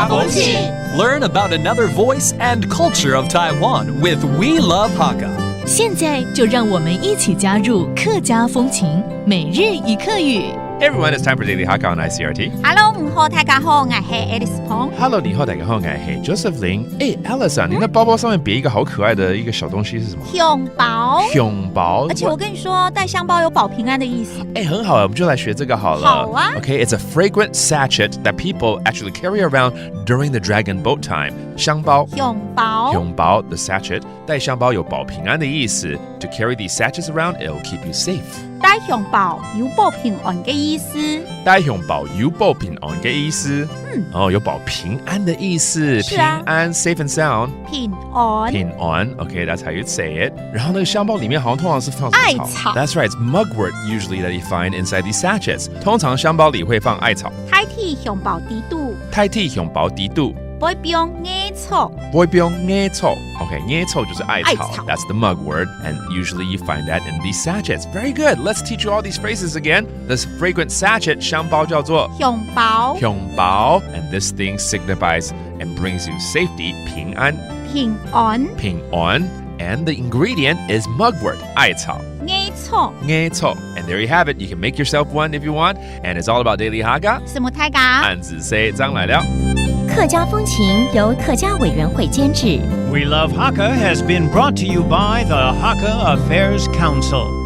家风情 Learn about another voice and culture of Taiwan with We Love Hakka. 现在就让我们一起加入客家风情每日一客语。Hey everyone, it's time for Daily Hakka on ICRT. Hello， 午後大家好，我係 Alice Pong。Hello， 你好，大家好，我是 Joseph Lin。Alice 啊，你的包包上面别一个好可爱的一个小东西是什么？hiongؐbauˋ。而且我跟你说，带香包有保平安的意思。很好，我们就来学这个好了。好啊。Okay, it's a fragrant sachet that people actually carry around during the dragon boat time. 香包，hiongŏbauˋ the sachet， 带香包有保平安的意思。To carry these sachets around, it'll keep you safe. tiˋhiongบํauˋdiˋdu‑voi的意思。tiˋhiongบํauˋdiˋdu‑voi的意思。有保平安的意思。是啊。平安 safe and sound。平安。Okay, that's how you'd say it. 然后那个香包里面好像通常是放艾草。That's right, it's mugwort usually that you find inside these sachets. 通常香包里会放艾草。tiˋhiongบํau៊di‑du‑voi。biong。Okay, ngie 就是艾草。That's the mugwort, and usually you find that in these sachets. Very good. Let's teach you all these phrases again. This fragrant sachet 香包叫做hiongŏbauˋ, and this thing signifies and brings you safety, 平安。平安。And the ingredient is mugwort, 艾草。ngie. And there you have it. You can make yourself one if you want. And it's all about Daily Hakka. 什麼大家？漢字say張來了。客家風情由客家委員會監製。We Love Hakka has been brought to you by the Hakka Affairs Council.